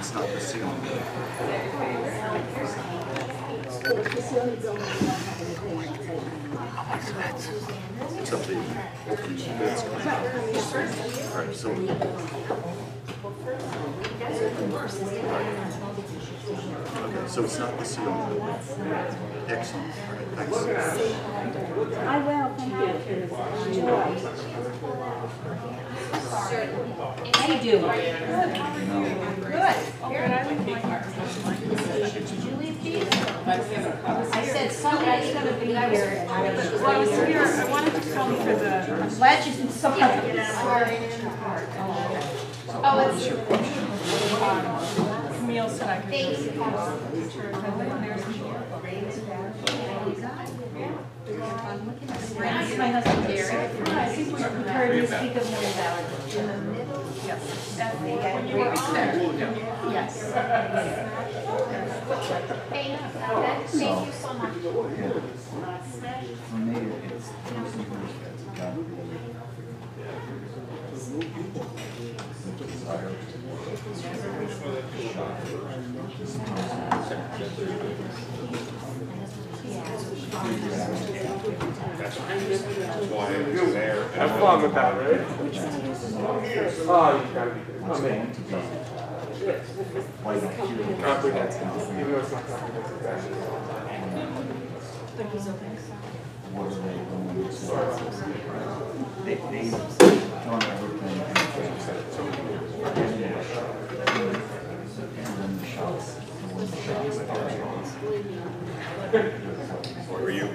It's not the ceiling. It's up to you. All right, so. Okay, so it's not the ceiling. Excellent. All right, thanks. I will, thank you. How you doing? Good. Did you leave these? I said somebody's going to be here. Well, I was here, I wanted to come for the... I'm glad you can stop. Oh, it's... Camille said I could... Thanks. My husband Derek. I think we heard you speak of more about it. Yes. When you were on there. Yes. Thank you so much. For me, it's Have fun with that, right? Oh, you gotta be good. Oh, man. Comprehensive. Even though it's not comprehensive, actually. Think he's okay? what are they going to do? They done everything. And then the shots. Were you?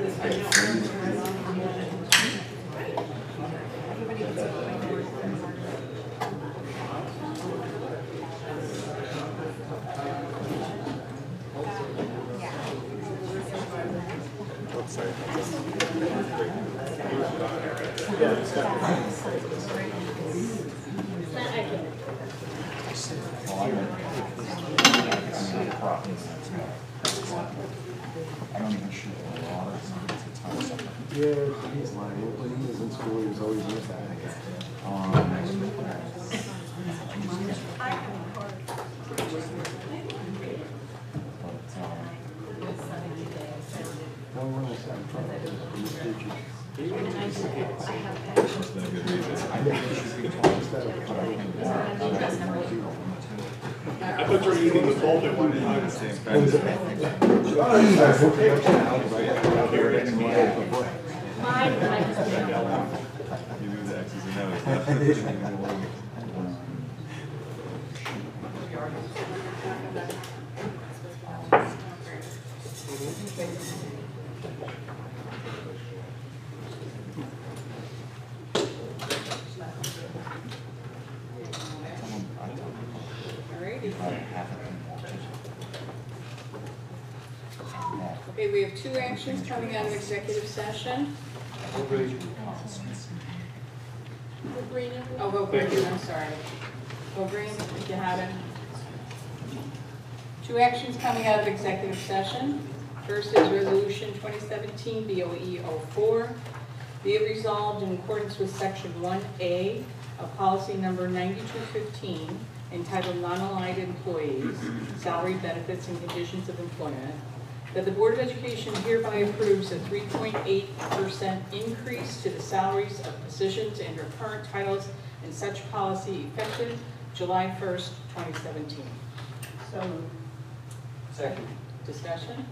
I don't even shoot a lot of times. It's a ton of stuff. Yeah, he's like, when he was in school, he was always with that. Well, when I sat in front of him, these teachers, I think he should be taught instead of what I can do. I thought you were using the pulpit one time. You do the X's and O's. Okay, we have two actions coming out of executive session. Oh, go green, I'm sorry. Go green, if you have it. Two actions coming out of executive session. First is Resolution 2017 BOE 04. Be it resolved in accordance with Section 1A of Policy Number 9215, entitled Non-Aligned Employees, Salary, Benefits, and Conditions of Employment, that the Board of Education hereby approves a 3.8% increase to the salaries of positions under current titles and such policy effective July 1st, 2017. So moved. Second. Discussion?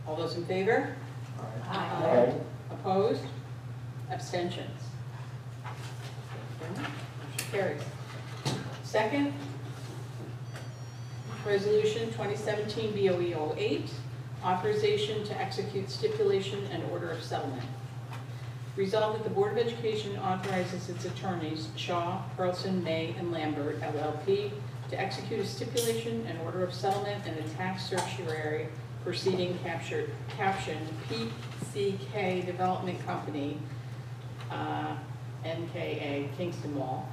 All those in favor? Aye. Opposed? Abstentions? Motion carries. Second, Resolution 2017 BOE 08, authorization to execute stipulation and order of settlement. Resolved that the Board of Education authorizes its attorneys, Shaw, Pearlson, May, and Lambert, LLP, to execute a stipulation and order of settlement in the tax certiorari proceeding captioned PCK Development Company, NKA, Kingston Mall,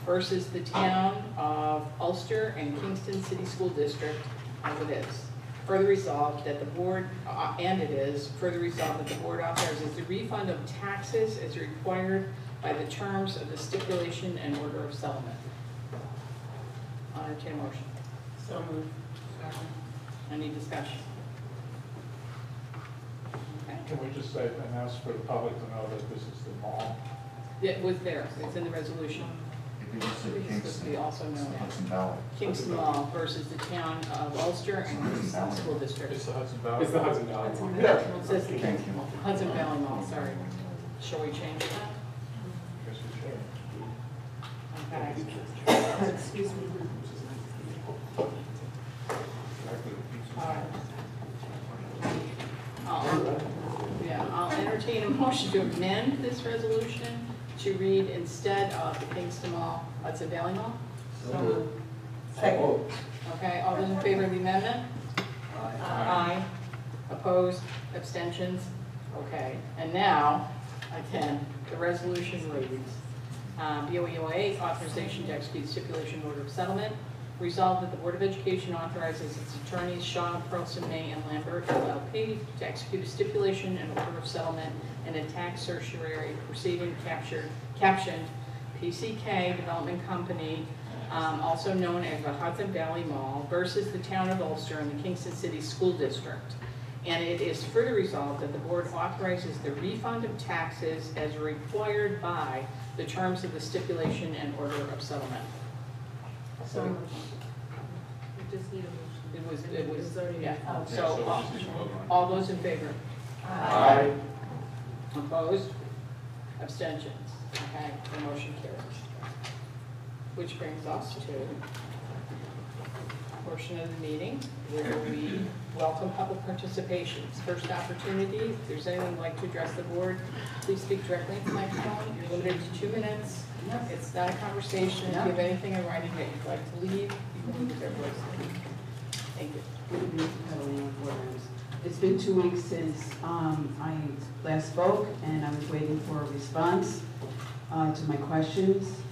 versus the town of Ulster and Kingston City School District, as it is. Further resolved that the board, further resolved that the board authorizes the refund of taxes as required by the terms of the stipulation and order of settlement. entertain a motion. So moved. Any discussion? Okay. Can we just say, announce for the public to know that this is the mall? It was there, it's in the resolution. If you just said It's supposed to be Kingston, also known as Hudson Valley. Kingston Mall versus the town of Ulster and Kingston School District. It's the Hudson Valley. It's the Hudson Valley. Yeah. It says the Thank you. Hudson Valley Mall, sorry. Shall we change that? Guess we should. Okay. Excuse me. I'll entertain a motion to amend this resolution to read instead of the Kingston Mall, Hudson Valley Mall. Second. Okay, all those in favor of the amendment? Aye. Opposed, abstentions? Okay, and now, again, the resolution reads, BOE authorization to execute stipulation order of settlement. Resolved that the Board of Education authorizes its attorneys, Shaw, Perlson, May, and Lambert, LLP, to execute a stipulation and order of settlement in a tax certiorari proceeding captioned PCK Development Company, also known as the Hudson Valley Mall, versus the Town of Ulster and the Kingston City School District. And it is further resolved that the board authorizes the refund of taxes as required by the terms of the stipulation and order of settlement. So So we just need a motion. it was, yeah. So So, we just vote on it. all those in favor? Aye. Opposed? Abstentions? Okay, the motion carries. Which brings us to a portion of the meeting where we welcome public participations. First opportunity, if there's anyone who'd like to address the board, please speak directly into the microphone. You're limited to 2 minutes. It's not a conversation. If you have anything in writing that you'd like to leave, you can leave with their voice. Thank you. It's been 2 weeks since I last spoke, and I was waiting for a response to my questions.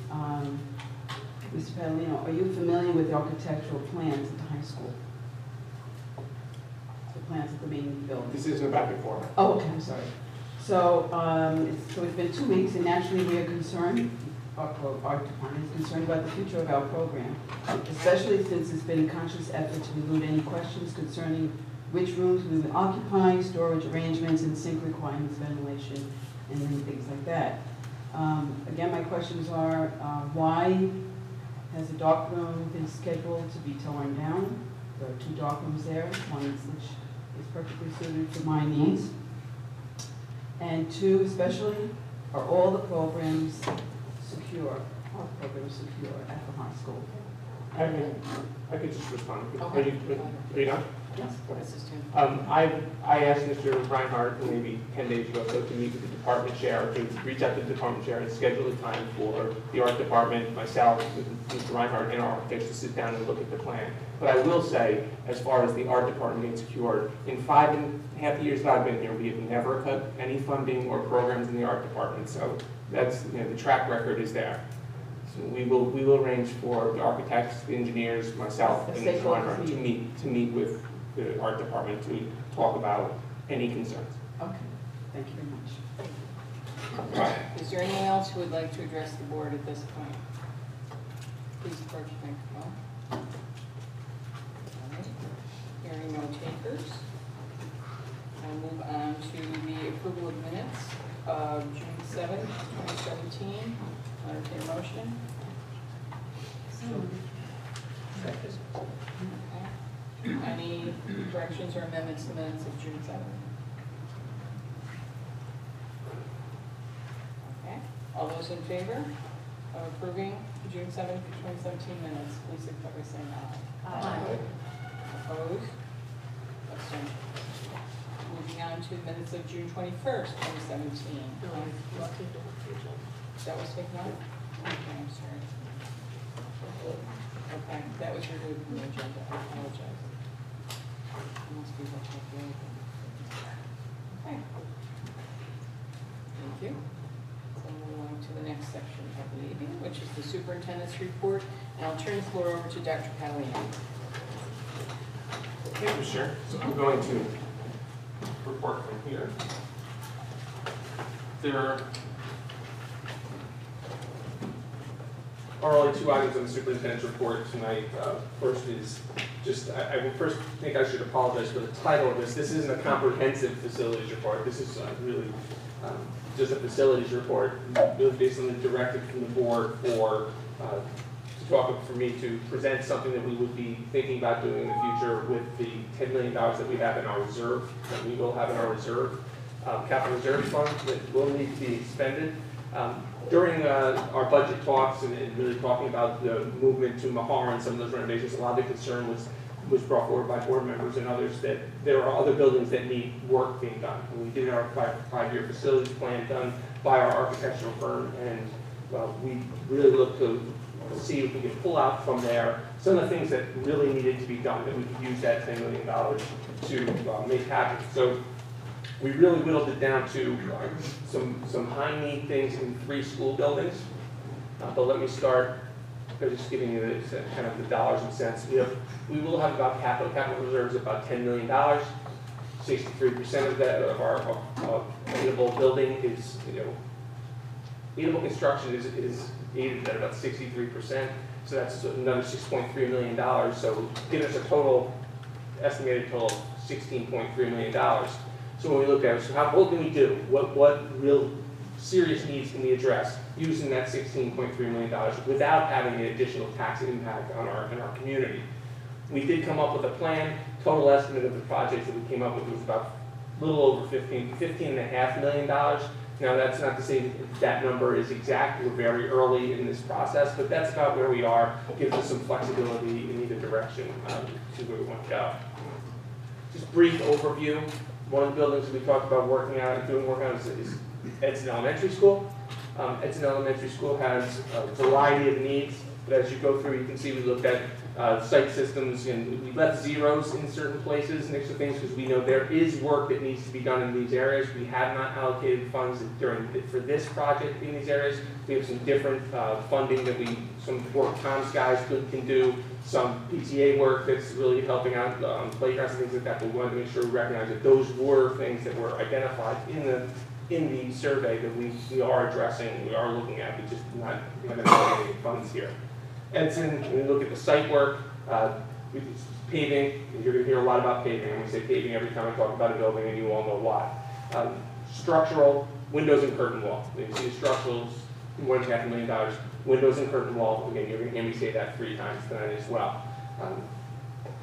Mr. Padalino, are you familiar with the architectural plans at the high school? The plans at the main building? This isn't back and forth. Oh, okay, I'm sorry. So, it's been 2 weeks, and naturally we are concerned, our department is concerned about the future of our program, especially since it's been a conscious effort to elude any questions concerning which rooms we would occupy, storage arrangements, and sink requirements, ventilation, and many things like that. Again, my questions are, why has the dark room been scheduled to be torn down? There are 2 dark rooms there, one which is perfectly suited for my needs. And 2, especially, are all the programs secure, all programs secure at the high school? I could just respond. Okay. Are you done? Yes, Mrs. Tim. I asked Mr. Reinhardt maybe 10 days ago so to meet with the department chair, to reach out to the department chair and schedule a time for the art department, myself, Mr. Reinhardt, and our architects to sit down and look at the plan. But I will say, as far as the art department being secured, in 5.5 years that I've been here, we have never cut any funding or programs in the art department. So that's, the track record is there. So we will arrange for the architects, the engineers, myself, and Mr. Reinhardt to meet with the art department to talk about any concerns. Okay, thank you very much. Is there anyone else who would like to address the board at this point? Please approach the microphone. All right. Hearing no takers, I'll move on to the approval of minutes of June 7th, 2017. Entertain a motion. Okay. Any corrections or amendments to the minutes of June 7th? Okay. All those in favor of approving the June 7th, 2017 minutes, please signify by saying aye. Aye. Opposed? Abstentions? Moving on to the minutes of June 21st, 2017. That was taken out? Okay, I'm sorry. Okay, that was removed from the agenda. I apologize. Must be looking at the other thing. Okay. Thank you. So we'll move on to the next section of the meeting, which is the superintendent's report. And I'll turn the floor over to Dr. Catalino. Thank you, sir. So I'm going to report from here. There are only two items on the superintendent's report tonight. First is just, I would first think I should apologize for the title of this. This isn't a comprehensive facilities report. This is really just a facilities report, really based on the directive from the board for me to present something that we would be thinking about doing in the future with the $10 million that we have in our reserve, that we will have in our reserve, capital reserve fund that will need to be expended. During our budget talks and really talking about the movement to Mahar and some of those renovations, a lot of the concern was brought forward by board members and others that there are other buildings that need work being done. And we did our five-year facilities plan done by our architectural firm, and we really looked to see if we could pull out from there some of the things that really needed to be done, that we could use that $10 million to make happen. So we really whittled it down to some high-need things in 3 school buildings. But let me start by just giving you the kind of the dollars and cents. We will have about capital reserves of about $10 million. 63% of that of our aidable building is, aidable construction is aided at about 63%. So that's another $6.3 million. So giving us a total, estimated total of $16.3 million. So when we look at it, so what can we do? What real serious needs can we address using that $16.3 million without having an additional tax impact on in our community? We did come up with a plan. Total estimate of the projects that we came up with was about a little over $15.5 million. Now that's not to say that number is exact. We're very early in this process, but that's about where we are. It gives us some flexibility in either direction to where we want to go. Just brief overview. One of the buildings we talked about doing work on is Edson Elementary School. Edson Elementary School has a variety of needs, but as you go through, you can see we looked at site systems, and we left zeros in certain places next to things because we know there is work that needs to be done in these areas. We have not allocated funds for this project in these areas. We have some different funding that some work Tom's guys can do, some PTA work that's really helping out playgrounds and things like that, but we wanted to make sure we recognize that those were things that were identified in the survey that we are addressing, we are looking at. We just haven't allocated funds here. Edson, when we look at the site work, paving, you're going to hear a lot about paving. And we say paving every time I talk about a building, and you all know why. Structural, windows and curtain wall. You see the structurals, $1.5 million. Windows and curtain wall, again, you're going to hear me say that 3 times tonight as well.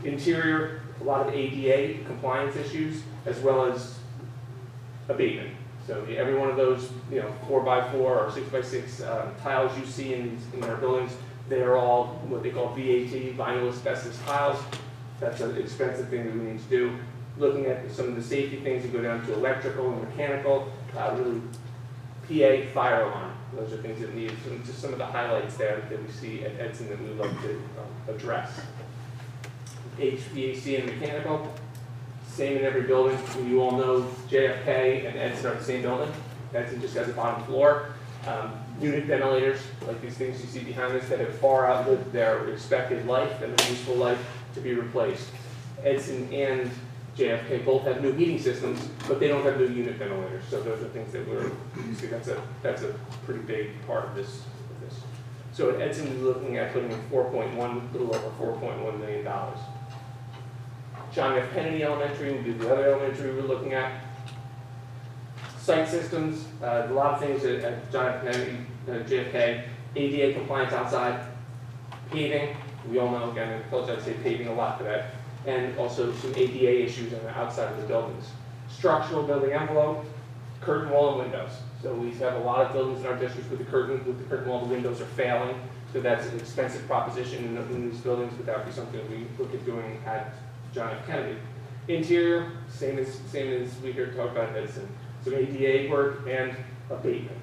Interior, a lot of ADA compliance issues, as well as abatement. So every one of those, 4x4 or 6x6 tiles you see in our buildings, they are all what they call VAT, vinyl asbestos tiles. That's an expensive thing that we need to do. Looking at some of the safety things that go down to electrical and mechanical, really PA, fire alarm. Those are things that need just some of the highlights there that we see at Edson that we would like to address. HVAC and mechanical, same in every building. You all know JFK and Edson are the same building. Edson just has a bottom floor. Unit ventilators, like these things you see behind us, that have far outlived their expected life and their useful life to be replaced. Edson and JFK both have new heating systems, but they don't have new unit ventilators. So those are things that you see, that's a pretty big part of this. So at Edson, we're looking at putting in little over $4.1 million. John F. Kennedy Elementary would be the other elementary we're looking at. Site systems, a lot of things at John F. Kennedy, JFK, ADA compliance outside, paving, we all know, again, I told you I'd say paving a lot today, and also some ADA issues on the outside of the buildings. Structural building envelope, curtain wall and windows. So we have a lot of buildings in our districts with the curtain wall, the windows are failing, so that's an expensive proposition in these buildings, but that would be something that we look at doing at John F. Kennedy. Interior, same as we heard talk about in Edison. Some ADA work and abatement.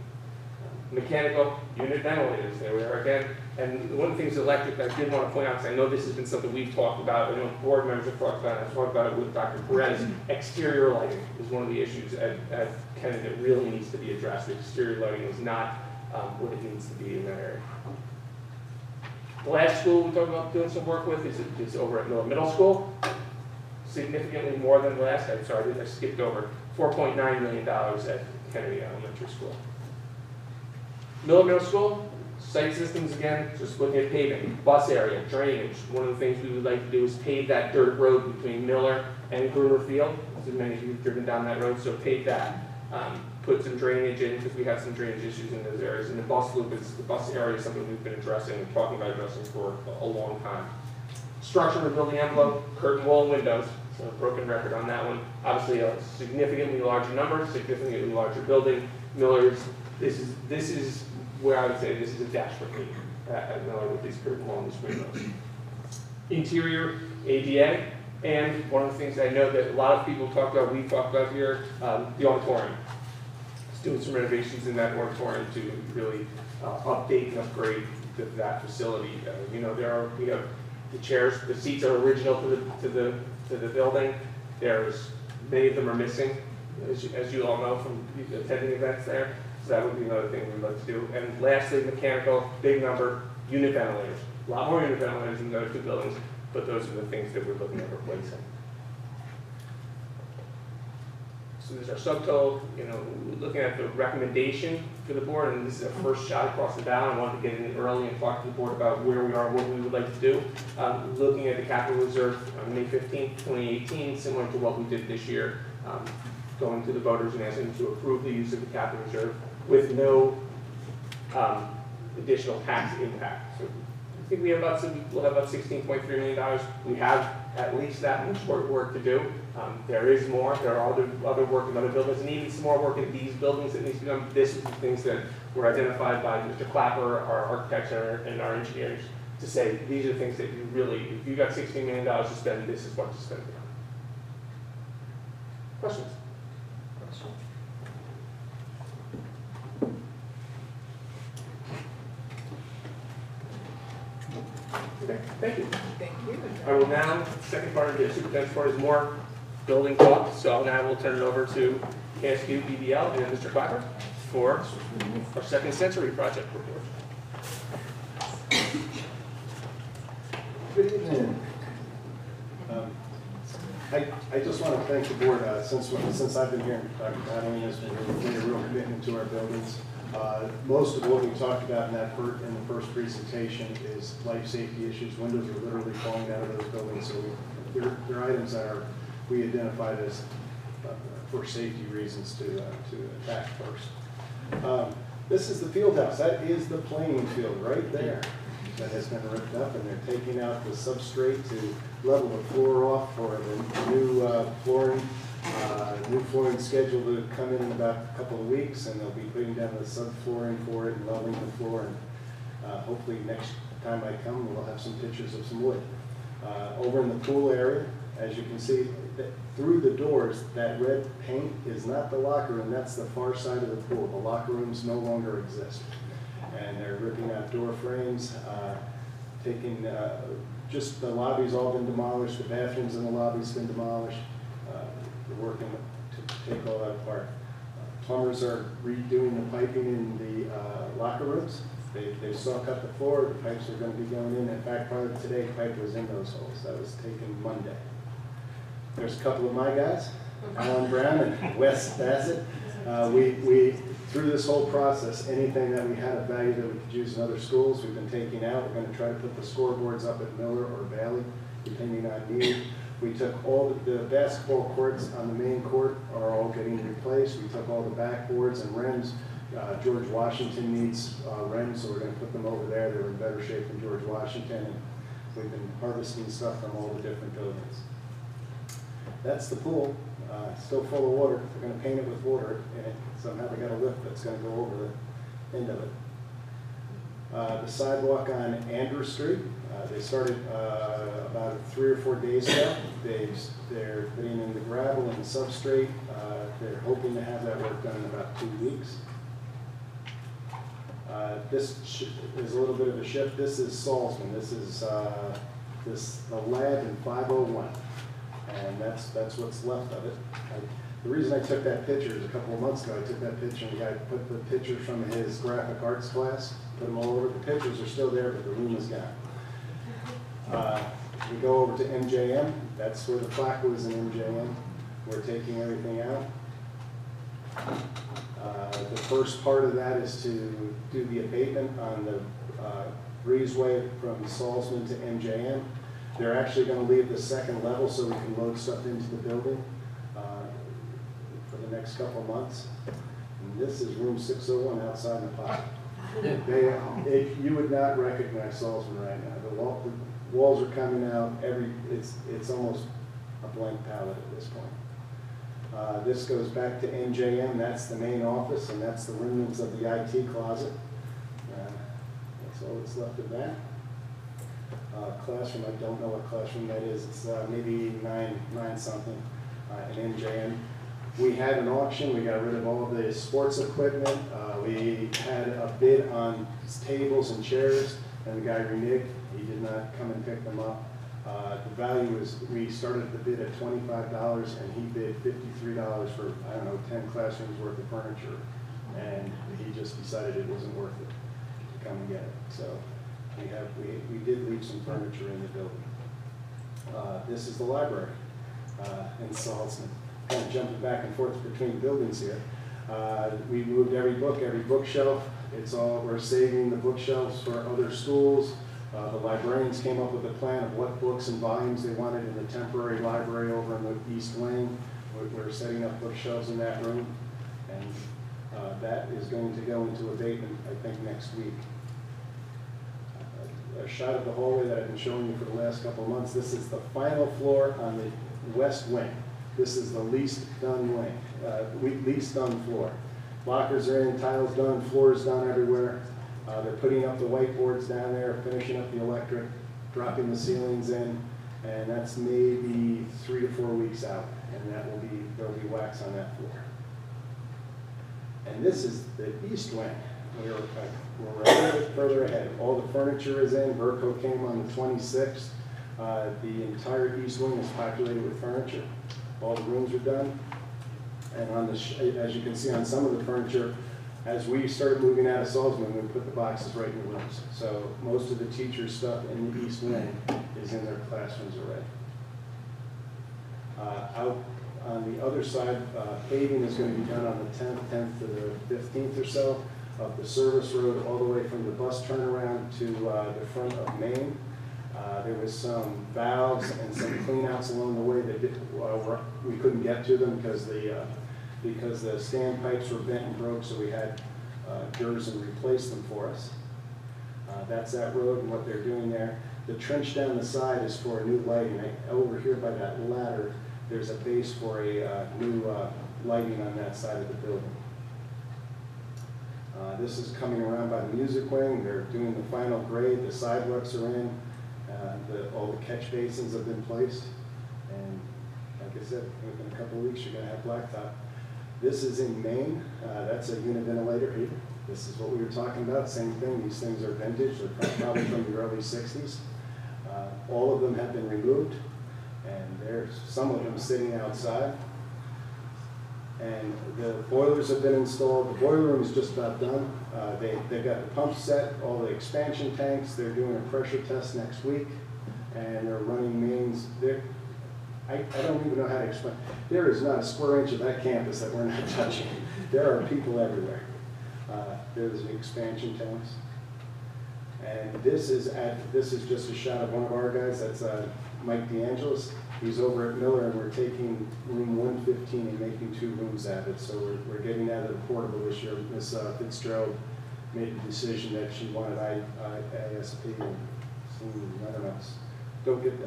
Mechanical, unit ventilators, there we are again. And one of the things electric that I did want to point out, because I know this has been something we've talked about, I know board members have talked about it, I've talked about it with Dr. Perez. Exterior lighting is one of the issues at Kennedy that really needs to be addressed. The exterior lighting is not what it needs to be in that area. The last school we talked about doing some work with is over at Miller Middle School. Significantly more than the last, I'm sorry, I skipped over. $4.9 million at Kennedy Elementary School. Miller Middle School, Site systems, again, just looking at paving, bus area, drainage. One of the things we would like to do is pave that dirt road between Miller and Gruner Field. So many of you have driven down that road, so pave that. Put some drainage in, because we have some drainage issues in those areas. And the bus loop is, the bus area is something we've been addressing and talking about addressing for a long time. Structure of the building envelope, curtain wall and windows. So a broken record on that one. Obviously a significantly larger number, significantly larger building. Miller's, this is where I would say this is a dash for me at Miller with these curtain wall and these windows. Interior, ADA, and one of the things I know that a lot of people talk about, we talked about here, the auditorium. Just doing some renovations in that auditorium to really update and upgrade that facility. You know, we have the chairs, the seats are original to the building. There's many of them are missing, as you all know from attending events there. So that would be another thing we'd like to do. And lastly, mechanical, big number, unit ventilators. A lot more unit ventilators in the other two buildings, but those are the things that we're looking at replacing. So there's our subtotal, you know, looking at the recommendation for the board, and this is a first shot across the bow. I wanted to get in early and talk to the board about where we are, what we would like to do. Looking at the capital reserve on May 15th, 2018, similar to what we did this year, going to the voters and asking them to approve the use of the capital reserve with no additional tax impact. So I think we'll have about $16.3 million. We have at least that much work to do. There is more. There are other work in other buildings, and even some more work in these buildings that needs to be done. This is the things that were identified by Mr. Clapper, our architects, and our engineers to say these are the things that you really, if you got $16 million to spend, this is what to spend it on. Questions? Okay, thank you. Thank you. I will now, second part of the superintendent's report is more building talk, so now we'll turn it over to KSQ, BBL, and Mr. Clapper for our second sensory project report. Good evening. I just want to thank the board. Since I've been here, Dr. Battling has made a real commitment to our buildings. Most of what we talked about in the first presentation is life safety issues. Windows are literally falling out of those buildings, so they're items that we identified as for safety reasons to attack first. This is the field house. That is the playing field right there that has been ripped up, and they're taking out the substrate to level the floor off for the new flooring. New flooring scheduled to come in about a couple of weeks, and they'll be putting down the subflooring for it and leveling the floor. And hopefully next time I come, we'll have some pictures of some wood. Over in the pool area, as you can see, through the doors, that red paint is not the locker room. That's the far side of the pool. The locker rooms no longer exist, and they're ripping out door frames, taking just the lobby's all been demolished. The bathrooms in the lobby's been demolished. We're working to take all that apart. Plumbers are redoing the piping in the locker rooms. They saw cut the floor. The pipes are going to be going in. In fact, part of today, pipe was in those holes. That was taken Monday. There's a couple of my guys, Alan Brown and Wes Bassett. We through this whole process, anything that we had of value that we could use in other schools, we've been taking out. We're going to try to put the scoreboards up at Miller or Valley, depending on need. We took all the basketball courts on the main court are all getting replaced. We took all the backboards and rims. George Washington needs rims, so we're going to put them over there. They're in better shape than George Washington, and we've been harvesting stuff from all the different buildings. That's the pool, still full of water. They're going to paint it with water in it. Somehow they got a lift that's going to go over the end of it. The sidewalk on Andrew Street, they started about 3 or 4 days ago. They're putting in the gravel and the substrate. They're hoping to have that work done in about 2 weeks. This is a little bit of a shift. This is Salzman. This is the lab in 501, and that's what's left of it. The reason I took that picture is a couple of months ago. I took that picture and the guy put the pictures from his graphic arts class, put them all over. The pictures are still there, but the room is gone. We go over to MJM. That's where the plaque was in MJM. We're taking everything out. The first part of that is to do the abatement on the breezeway from Salzman to MJM. They're actually going to leave the second level so we can load stuff into the building for the next couple of months. And this is room 601 outside the pot. You would not recognize Salzman right now. The walls are coming out. It's almost a blank palette at this point. This goes back to MJM. That's the main office, and that's the remnants of the IT closet. That's all that's left of that. Classroom, I don't know what classroom that is. It's maybe nine something in MJM. We had an auction. We got rid of all of the sports equipment. We had a bid on tables and chairs, and the guy reneged. He did not come and pick them up. The value was, we started the bid at $25, and he bid $53 for, I don't know, 10 classrooms worth of furniture. And he just decided it wasn't worth it to come and get it. So we did leave some furniture in the building. This is the library in Salzman. Kind of jumping back and forth between buildings here. We moved every book, every bookshelf. We're saving the bookshelves for other schools. The librarians came up with a plan of what books and volumes they wanted in the temporary library over in the East Wing. We're setting up bookshelves in that room, and that is going to go into abatement, I think, next week. A shot of the hallway that I've been showing you for the last couple of months. This is the final floor on the West Wing. This is the least done wing, least done floor. Lockers are in, tiles done, floors done everywhere. They're putting up the whiteboards down there, finishing up the electric, dropping the ceilings in, and that's maybe 3 to 4 weeks out, and there'll be wax on that floor. And this is the East Wing. We're a little bit further ahead. All the furniture is in. Verco came on the 26th. The entire East Wing is populated with furniture. All the rooms are done. And on as you can see on some of the furniture, as we started moving out of Salzman, we put the boxes right in the rooms. So most of the teachers' stuff in the East Wing is in their classrooms already. Out on the other side, paving is going to be done on the 10th to the 15th or so of the service road all the way from the bus turnaround to the front of Main. There was some valves and some cleanouts along the way that we couldn't get to them because the stand pipes were bent and broke, so we had Gerson replace them for us. That's that road and what they're doing there. The trench down the side is for new lighting. Over here by that ladder, there's a base for a new lighting on that side of the building. This is coming around by the music wing. They're doing the final grade. The sidewalks are in. All the catch basins have been placed. And like I said, within a couple of weeks, you're going to have blacktop. This is in Maine. That's a unit ventilator here. This is what we were talking about. Same thing. These things are vintage. They're probably from the early 60s. All of them have been removed. And there's some of them sitting outside. And the boilers have been installed. The boiler room is just about done. They've got the pump set, all the expansion tanks. They're doing a pressure test next week, and they're running mains. I don't even know how to explain. There is not a square inch of that campus that we're not touching. There are people everywhere. There's the expansion tanks. And this is just a shot of one of our guys. That's Mike DeAngelis. He's over at Miller, and we're taking room 115 and making 2 rooms out of it. So we're getting out of the portable this year. Miss Fitzgerald made the decision that she wanted ISP, and I don't know. I don't get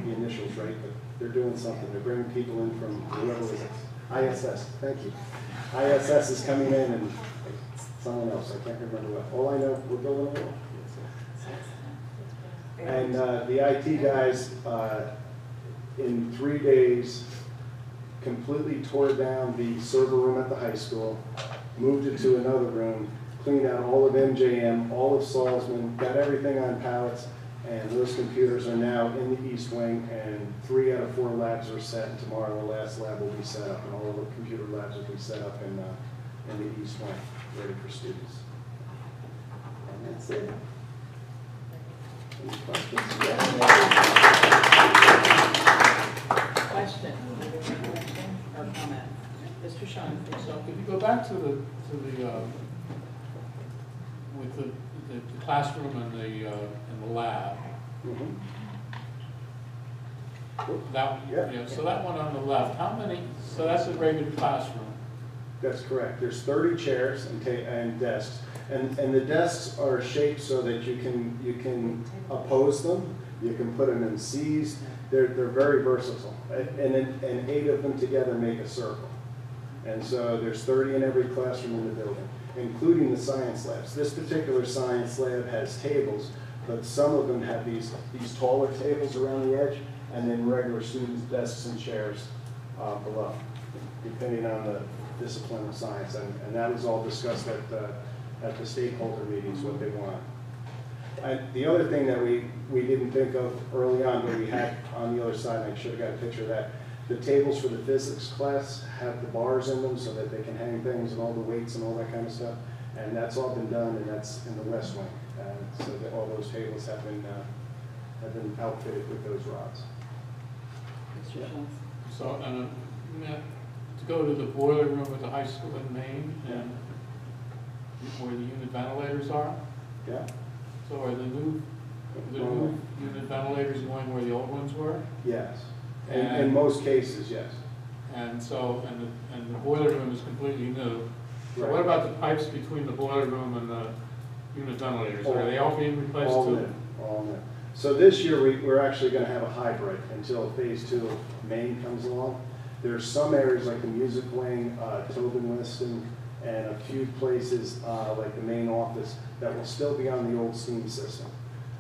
the initials right, but they're doing something. They're bringing people in from whoever it is. ISS, thank you. ISS is coming in, and someone else, I can't remember what. All I know, we're building a wall. And the IT guys, in 3 days, completely tore down the server room at the high school, moved it to another room, cleaned out all of MJM, all of Salzman, got everything on pallets, and those computers are now in the East Wing, and 3 out of 4 labs are set, and tomorrow the last lab will be set up, and all of the computer labs will be set up in the East Wing, ready for students. And that's it. Any questions? Question or comment? Mr. Sean, so if you go back back to the, with the classroom and the lab. Mhm. That, Yeah. so that one on the left, how many, so that's a regular classroom. That's correct. There's 30 chairs and desks. And the desks are shaped so that you can oppose them. You can put them in Cs. They're very versatile. And 8 of them together make a circle. And so there's 30 in every classroom in the building, including the science labs. This particular science lab has tables, but some of them have these taller tables around the edge, and then regular students' desks and chairs below, depending on the discipline of science. And that was all discussed at the stakeholder meetings, what they want. The other thing that we didn't think of early on, but we had on the other side, and I should have got a picture of that, the tables for the physics class have the bars in them so that they can hang things and all the weights and all that kind of stuff. And that's all been done, and that's in the west wing. So that all those tables have been outfitted with those rods. Mr. Jones? So, to go to the boiler room at the high school in Maine, and where the unit ventilators are, Yeah? so are the new unit ventilators going where the old ones were? Yes. In most cases, yes. And so, and the boiler room is completely new. So Right. what about the pipes between the boiler room and the unit ventilators? Are they all being replaced All too? new, all new. So this year, we're actually going to have a hybrid until phase 2 of Maine comes along. There's some areas like the music wing, Tobin Liston, and a few places like the main office that will still be on the old steam system.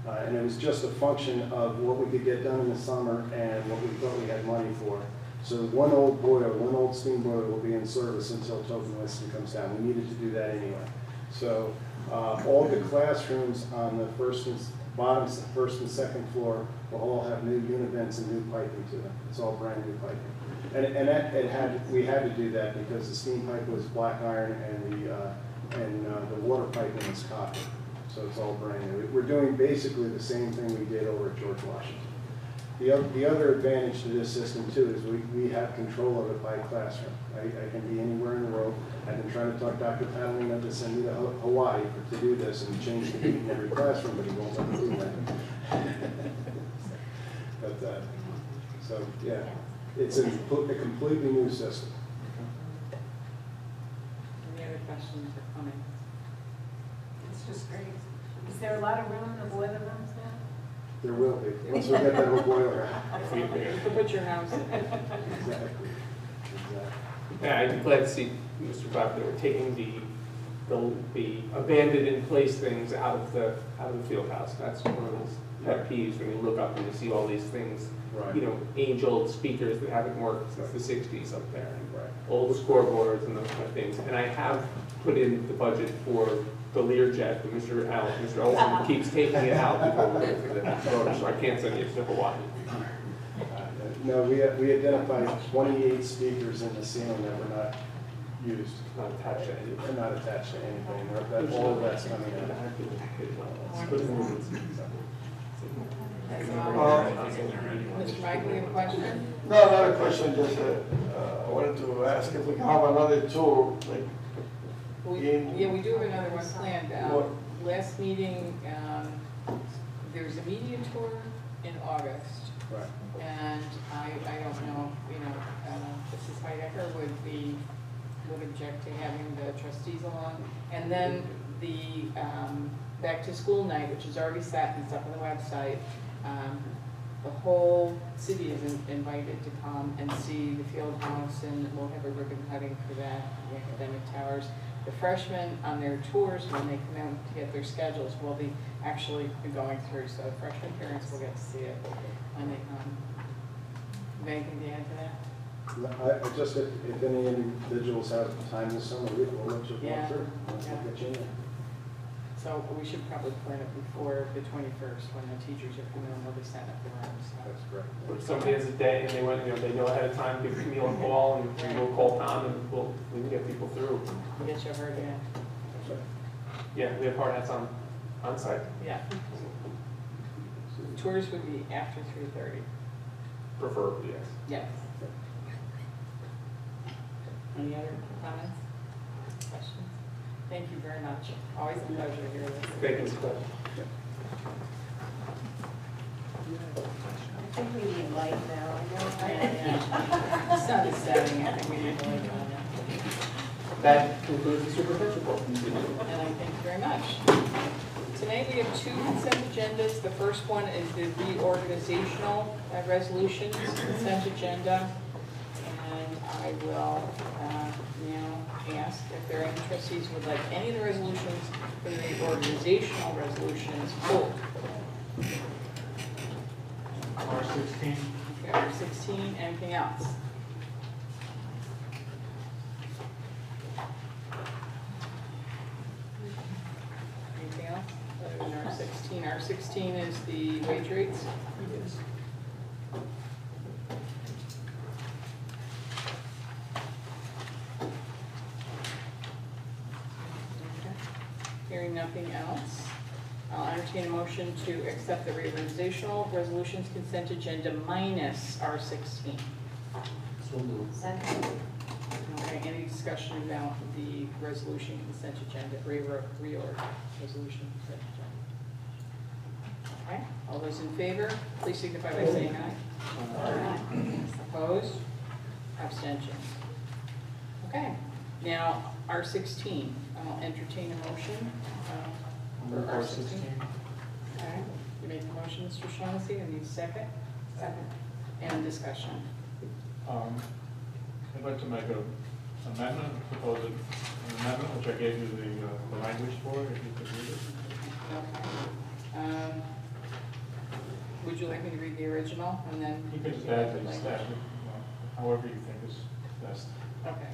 And it was just a function of what we could get done in the summer and what we thought we had money for. So one old boiler, one old steam boiler will be in service until Tobin Liston comes down. We needed to do that anyway. So all the classrooms on the first and second floor will all have new univents and new piping to them. It's all brand new piping. And we had to do that because the steam pipe was black iron and the water piping was copper. So it's all brand new. We're doing basically the same thing we did over at George Washington. The other advantage to this system too is we have control of it by classroom. I can be anywhere in the world. I've been trying to talk Dr. Catalina to send me to Hawaii to do this and change the heat in every classroom, but he won't let me do that. But, so yeah, it's a completely new system. Any other questions or comments? It's just great. Is there a lot of room in the boiler rooms now? There will be, once we get that whole boiler out. You can put your house in. Exactly. Yeah, I'd be glad to see, Mr. Clark, that we're taking the abandoned in place things out of the field house. That's one of those pet peeves when you look up and you see all these things, Right. you know, age-old speakers that haven't worked since the 60s up there, and Right. old scoreboards and those kind of things. And I have put in the budget for the Learjet, but Mr. Olson keeps taking it out before we go for the voter, so I can't send you to Hawaii. No, we identified 28 speakers in the ceiling that were not used. Not attached to anything. They're not attached to anything. All of that's coming out. Mr. Michael, you have a question? No, not a question, just I wanted to ask if we can have another tour, like, Yeah, we do have another one planned. What? Last meeting, there's a media tour in August. Right. And I don't know, Mrs. Heidecker would object to having the trustees along. And then the back to school night, which is already set, and it's up on the website. The whole city is invited to come and see the field house, and we'll have a ribbon cutting for that, the academic towers. The freshmen on their tours, when they come out to get their schedules, will be actually going through, so freshman parents will get to see it when they come. Anything to add to that? I just, if any individuals have time this summer, we'll let you Yeah. walk through. We'll Yeah. get you in there. So we should probably plan it before the 21st, when the teachers are coming in, they'll be setting up their rooms. That's correct. Or if somebody has a day and they know ahead of time, give me a call and we'll call Tom and we can get people through. We'll get you a hard hat. That's right. Yeah, we have hard hats on site. Yeah. Tours would be after 3:30. Preferably, yes. Yes. Any other comments? Questions? Thank you very much. Always a pleasure to hear this. Thank you, Mr. President. I think we need light now, I know. The sun is setting, I think we need to look on it. That concludes the superintendent's report. And I thank you very much. Tonight we have two consent agendas. The first one is the reorganizational resolutions consent agenda. And I will now ask if there are any trustees who would like any of the resolutions for the reorganizational resolutions pulled. R16. Okay, 16, anything else? Anything else other than R16? R16 is the wage rates. Yes. Okay. Hearing nothing else, I'll entertain a motion to accept the reorganizational resolutions consent agenda minus R16. Second. Okay, any discussion about the resolution consent agenda, reorg resolution consent agenda? Okay, all those in favor, please signify by saying aye. Opposed? Abstentions? Okay, now R16, I'll entertain a motion for R16. Okay, you make the motion, Mr. Shaughnessy, and need a second? Second. And discussion. I'd like to make an amendment, propose an amendment, which I gave you the language for, if you could read it. Okay. Would you like me to read the original and then? You can just add the staff, however you think is best. Okay.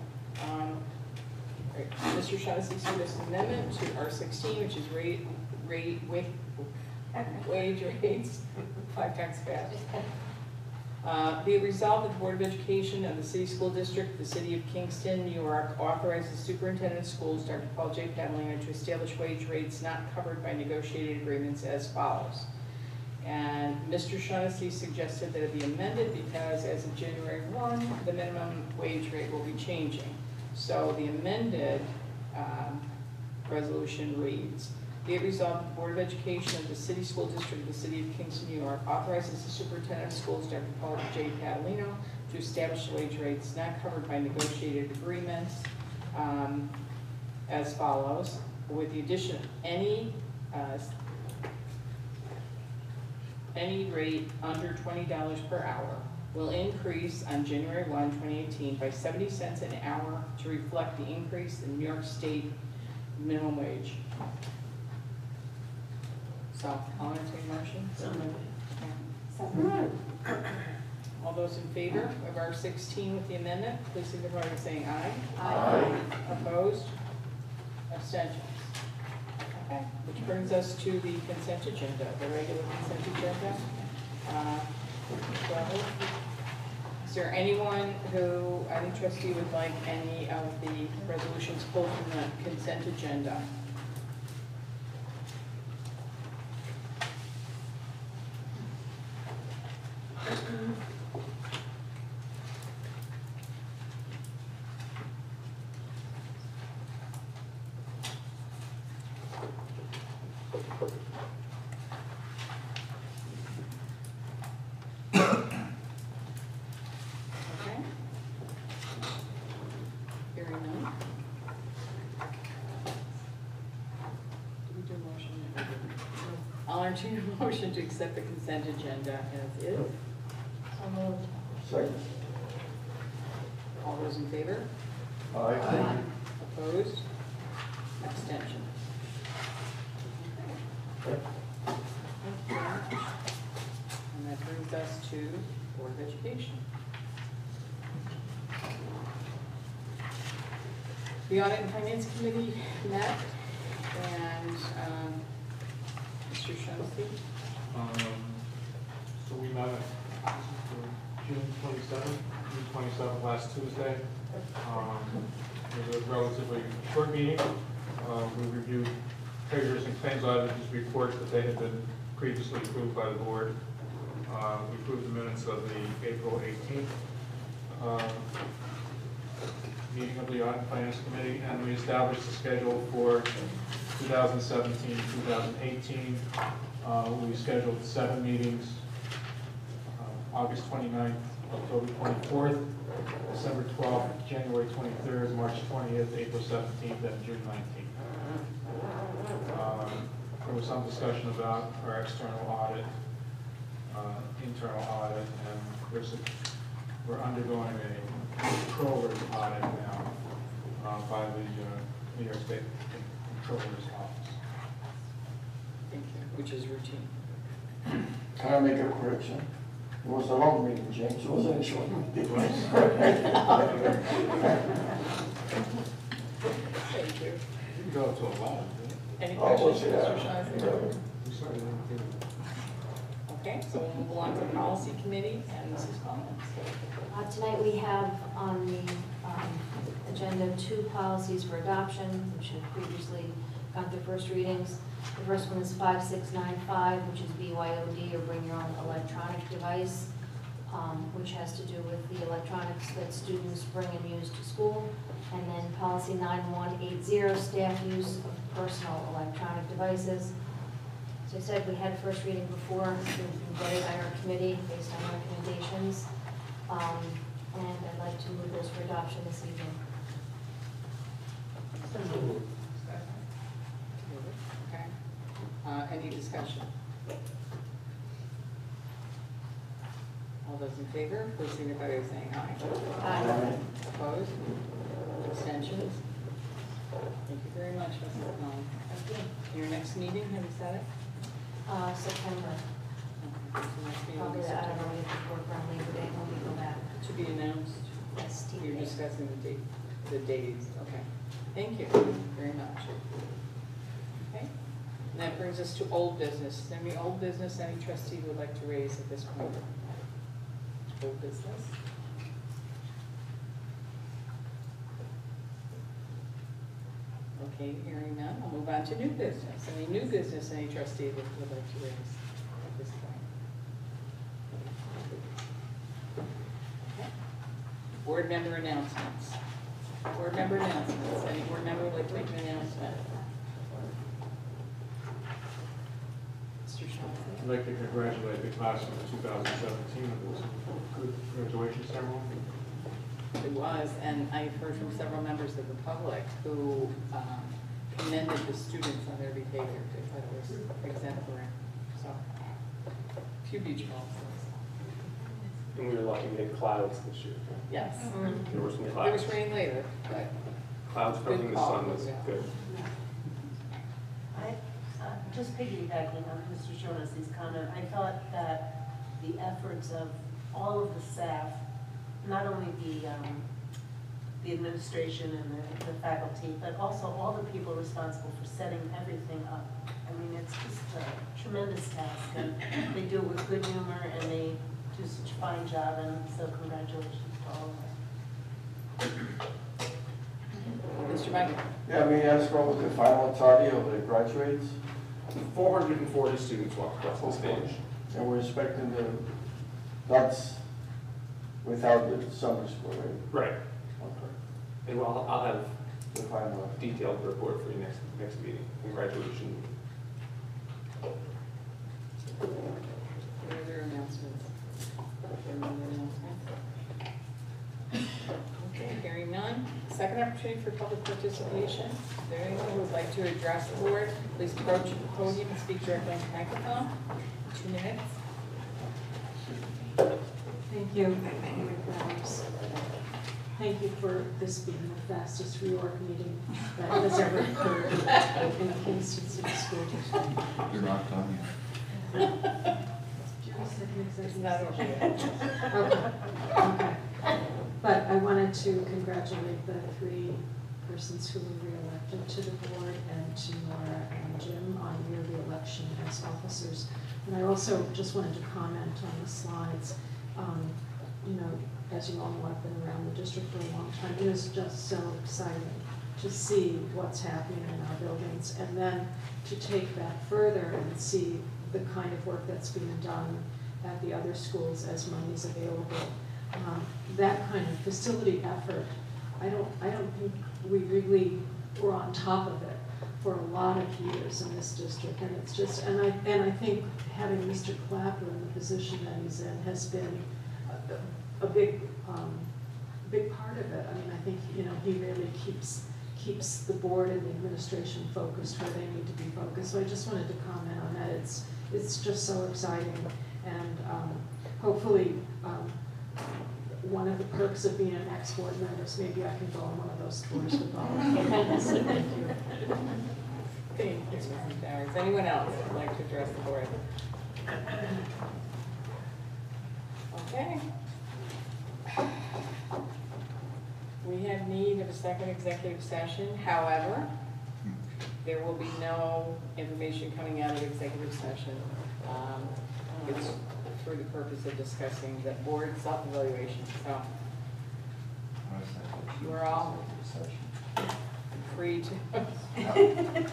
Great. Mr. Shaughnessy suggests an amendment to R16, which is wage rates, 5 times fast. Be it resolved that the Board of Education of the City School District, the City of Kingston, New York, authorizes the Superintendent of Schools, Dr. Paul J. Padalino, to establish wage rates not covered by negotiated agreements as follows. And Mr. Shaughnessy suggested that it be amended because as of January 1, the minimum wage rate will be changing. So the amended resolution reads, be it resolved, the Board of Education of the City School District of the City of Kingston, New York, authorizes the Superintendent of Schools, Dr. Paul J. Padalino, to establish wage rates not covered by negotiated agreements as follows, with the addition of any rate under $20 per hour will increase on January 1, 2018 by 70 cents an hour to reflect the increase in New York State minimum wage. So, I'll entertain a motion. Okay. All those in favor of R16 with the amendment, please signify by saying aye. Aye. Opposed? Abstentions? Okay, which brings us to the consent agenda, the regular consent agenda. Is there anyone who, any trustee would like any of the resolutions pulled from the consent agenda? Okay. Hearing none. Did we do a motion? I'll entertain a motion to accept the consent agenda as is. So moved. Second. All those in favor? Aye. Opposed? Abstention? Okay. Thank you very much. And that brings us to Board of Education. The Audit and Finance Committee met, and Mr. Shaughnessy. So we met at June 27th, last Tuesday. It was a relatively short meeting. We reviewed treasurers and claims auditors' reports that they had been previously approved by the board. We approved the minutes of the April 18th meeting of the Audit and Finance Committee, and we established the schedule for 2017, 2018. We scheduled 7 meetings, August 29th, October 24th, December 12th, January 23rd, March 20th, April 17th, and June 19th. There was some discussion about our external audit, internal audit, and we're undergoing a controller's audit now by the New York State Controller's Office. Thank you. Which is routine. Can I make a correction? It was a long meeting, James, it wasn't a short meeting. Thank you. You can go to 11. Any Oh, questions, yeah. Mr. Shaughnessy? We started in Okay, so we'll move on to policy committee and Mrs. Collins. Tonight we have on the agenda 2 policies for adoption, which have previously gone through first readings. The first one is 5695, which is BYOD, or bring your own electronic device, which has to do with the electronics that students bring and use to school. And then policy 9180, staff use of personal electronic devices. So I said we had first reading before, it's been vetted by our committee based on recommendations. And I'd like to move this for adoption this evening. Okay. Any discussion? All those in favor, please signify by saying aye. Aye. Opposed? Abstentions? Thank you very much, Mrs. Collins. Thank you. Your next meeting, have you set it? September. Okay, so next meeting will Probably, be I don't know, September. we have to work around Labor Day when we go back. To be announced. Yes, You're TV. discussing the dates, okay. Thank you very much. Okay, and that brings us to old business. Any old business any trustee would like to raise at this point? Old business? Okay, hearing none, I'll move on to new business. Any new business any trustee would like to raise at this point? Okay. Board member announcements. Board member announcements. Any board member would like to make an announcement? Mr. Shaughnessy? I'd like to congratulate the class of 2017. It was a good graduation ceremony. It was, and I've heard from several members of the public who commended the students on their behavior. They thought it was exemplary. So, few beach balls. And we were lucky we had clouds this year. Yes. There were some There clouds. was rain later, but Clouds covering the sun was Yeah. good. I, just piggybacking on Mr. Shaughnessy's comment, I thought that the efforts of all of the staff, not only the administration and the faculty, but also all the people responsible for setting everything up. I mean, it's just a tremendous task, and they do it with good humor, and they do such a fine job, and so congratulations to all of us. Mr. Michael? Yeah, may I ask what was the final tally of the graduates? 440 students walked across the stage. And we're expecting that's without the summer school, right? Right. Okay. And well, I'll have The final. a detailed report for you next meeting, in graduation. Any other announcements? Any other announcements? Okay, hearing none. Second opportunity for public participation. Is there anyone who would like to address the board? Please approach the podium and speak directly into the microphone. 2 minutes. Thank you. Thank you for this being the fastest reorg meeting that has ever occurred in the Kingston City School District. You're not done It's not over yet. Okay. But I wanted to congratulate the 3 persons who were reelected to the board, and to Laura and Jim on your reelection as officers. And I also just wanted to comment on the slides. You know, as you all know, I've been around the district for a long time. It is just so exciting to see what's happening in our buildings, and then to take that further and see the kind of work that's being done at the other schools as money is available. That kind of facility effort I don't think we really were on top of it for a lot of years in this district, and it's just, and I think having Mr. Clapper in the position that he's in has been a big part of it. I mean, I think, you know, he really keeps the board and the administration focused where they need to be focused. So I just wanted to comment on that. It's just so exciting, and hopefully one of the perks of being an ex-board member is maybe I can go on one of those tours with all of you. Thank you. Thank you, Mrs. Bowers. Anyone else would like to address the board? Okay. We have need of a second executive session. However, there will be no information coming out of executive session. It's for the purpose of discussing the board self-evaluation. So you're all free to.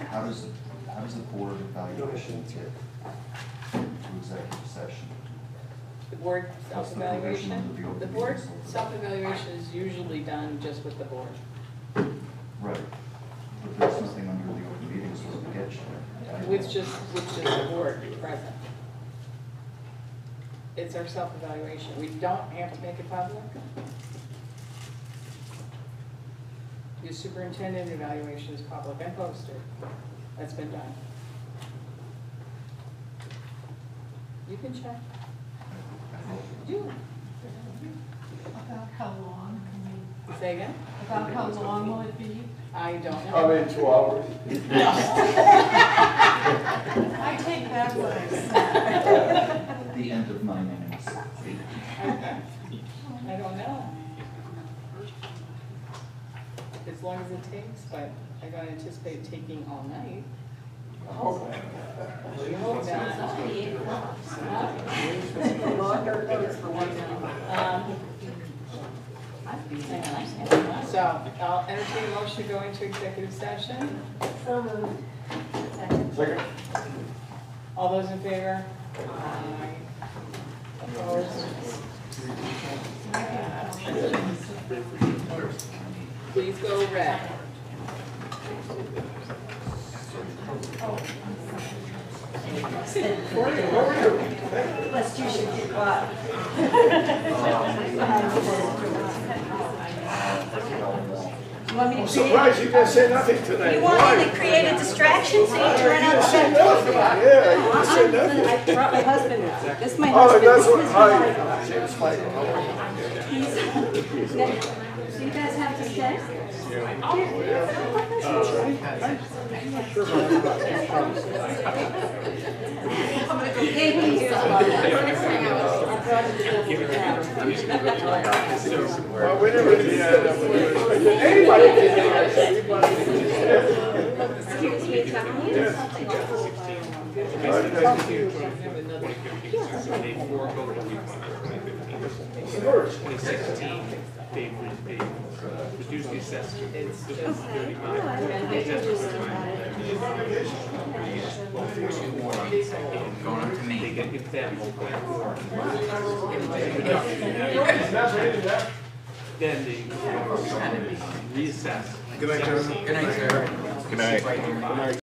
How does the board evaluation get to executive session? The board That's the provision self-evaluation? under the open The board meetings law. self-evaluation is usually done just with the board. Right. But there's nothing under the open meetings law to get you there. With just the board present. It's our self-evaluation. We don't have to make it public. Your superintendent evaluation is public and posted. That's been done. You can check. You. About how long Say again? About how long will it be? I don't know. Probably 2 hours. I take that what I said. The end of 9 innings. I don't know. As long as it takes, but I don't anticipate it taking all night. We hope not. So I'll entertain a motion to go into executive session. So moved. Second. All those in favor? Aye. Opposed? Please go red. Lest you should get caught. You want me to create? Surprised you didn't say nothing tonight. You want me to create a distraction so you can run out the back door? Yeah, you didn't say nothing. I brought my husband. This is my Oh, husband. that's what, This is hi, James Michael. So you guys have to stay? Well, we never did anybody can Excuse me, They reduced the assessment. It's just Going up to me. They get example. Then they reassess. Good night, gentlemen. Good night, sir. Good night.